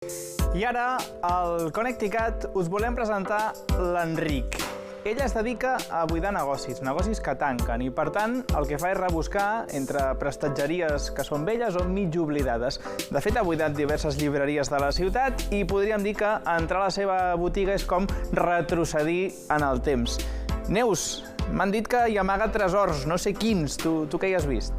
I ara, al Connecticut, us volem presentar l'Enric. Ell es dedica a buidar negocis que tanquen, i per tant el que fa és rebuscar entre prestatgeries que són velles o mig oblidades. De fet, ha buidat diverses llibreries de la ciutat i podríem dir que entrar a la seva botiga és com retrocedir en el temps. Neus, m'han dit que hi amaga tresors, no sé quins. Tu què hi has vist?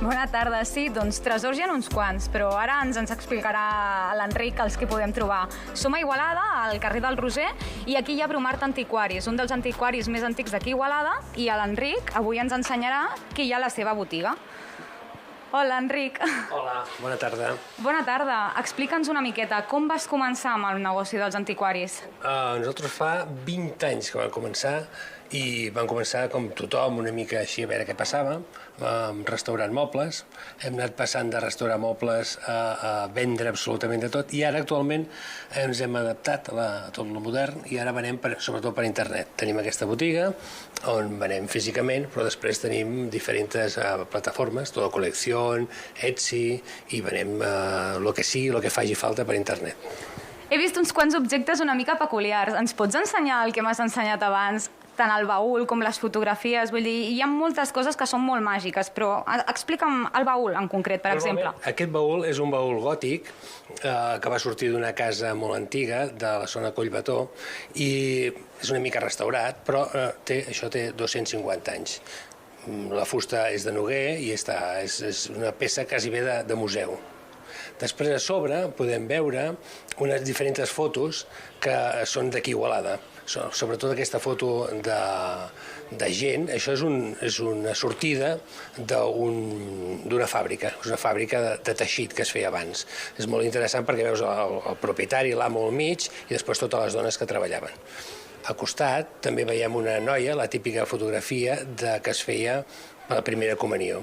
Bona tarda. Sí, doncs tresors hi ha uns quants, però ara ens explicarà l'Enric els que podem trobar. Som a Igualada, al carrer del Roser, i aquí hi ha Bromart Antiquaris, un dels antiquaris més antics d'aquí Igualada, i l'Enric avui ens ensenyarà què hi ha a la seva botiga. Hola, Enric. Hola, bona tarda. Bona tarda. Explica'ns una miqueta, com vas començar amb el negoci dels antiquaris? Nosaltres fa 20 anys que vam començar i vam començar com tothom, una mica així a veure què passava, restaurant mobles. Hem anat passant de restaurar mobles a vendre absolutament de tot i ara actualment ens hem adaptat a tot el modern i ara venem sobretot per internet. Tenim aquesta botiga on venem físicament, però després tenim diferents plataformes, Todo Colección, Etsy, i venem el que sigui, el que faci falta per internet. He vist uns quants objectes una mica peculiars. Ens pots ensenyar el que m'has ensenyat abans? Tant el baúl com les fotografies, vull dir, hi ha moltes coses que són molt màgiques, però explica'm el baúl en concret, per exemple. Aquest baúl és un baúl gòtic que va sortir d'una casa molt antiga de la zona Collbató i és una mica restaurat, però això té 250 anys. La fusta és de noguer i és una peça quasi bé de museu. Després, a sobre, podem veure unes diferents fotos que són d'aquí Igualada. Sobretot aquesta foto de gent, això és una sortida d'una fàbrica, és una fàbrica de teixit que es feia abans. És molt interessant perquè veus el propietari, l'amo al mig, i després totes les dones que treballaven. Al costat també veiem una noia, la típica fotografia que es feia a la primera comunió.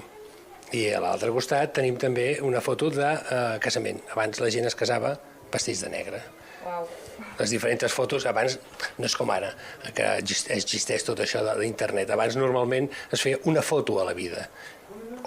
I a l'altre costat tenim també una foto de casament. Abans la gent es casava vestits de negre. Les diferents fotos, abans no és com ara, que existeix tot això d'internet. Abans normalment es feia una foto a la vida,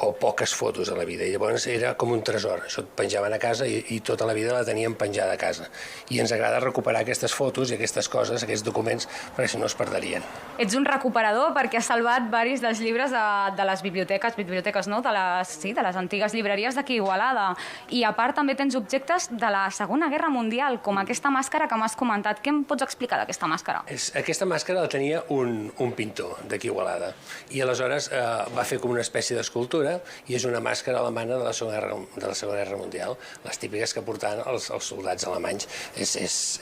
o poques fotos a la vida, i llavors era com un tresor. Això et penjaven a casa i tota la vida la teníem penjada a casa. I ens agrada recuperar aquestes fotos i aquestes coses, aquests documents, perquè si no es perderien. Ets un recuperador perquè has salvat diversos dels llibres de les biblioteques, no? De les antigues llibreries d'aquí Igualada. I a part també tens objectes de la Segona Guerra Mundial, com aquesta màscara que m'has comentat. Què em pots explicar d'aquesta màscara? Aquesta màscara la tenia un pintor d'aquí Igualada. I aleshores va fer com una espècie d'escultura i és una màscara alemana de la Segona Guerra Mundial, les típiques que portaven els soldats alemanys.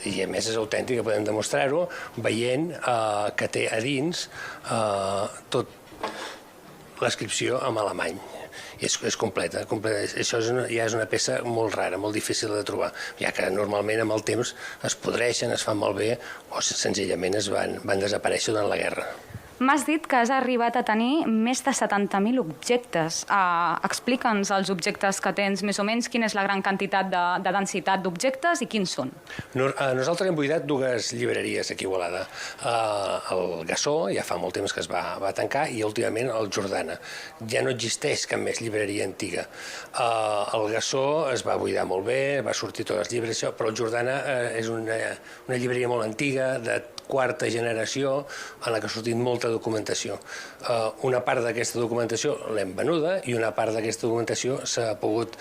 I a més és autèntic, podem demostrar-ho veient que té a dins tot l'inscripció en alemany. I és completa. Això ja és una peça molt rara, molt difícil de trobar, ja que normalment amb el temps es podreixen, es fan malbé o senzillament van desaparèixer durant la guerra. M'has dit que has arribat a tenir més de 70.000 objectes. Explica'ns els objectes que tens, més o menys, quina és la gran quantitat de densitat d'objectes i quins són. Nosaltres hem buidat dues llibreries aquí a Igualada. El Gassó, ja fa molt temps que es va tancar, i últimament el Jordana. Ja no existeix cap més llibreria antiga. El Gassó es va buidar molt bé, va sortir tots els llibres, però el Jordana és una llibreria molt antiga, de quarta generació, en la que ha sortit molta documentació. Una part d'aquesta documentació l'hem venuda i una part d'aquesta documentació s'ha pogut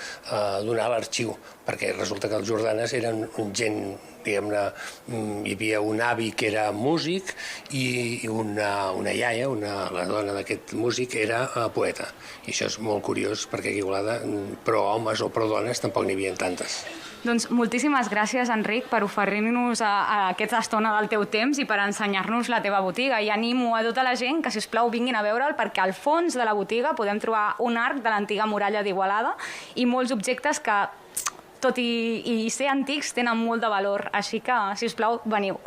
donar a l'arxiu, perquè resulta que els Jordanes eren gent, diguem-ne, hi havia un avi que era músic i una iaia, la dona d'aquest músic, era poeta. I això és molt curiós, perquè aquí a Igualada, pro homes o pro dones, tampoc n'hi havia tantes. Doncs moltíssimes gràcies, Enric, per oferir-nos aquesta estona del teu temps i per ensenyar-nos la teva botiga. I animo a tota la gent que, si us plau, vinguin a veure'l, perquè al fons de la botiga podem trobar un arc de l'antiga muralla d'Igualada i molts objectes que, tot i ser antics, tenen molt de valor. Així que, si us plau, veniu.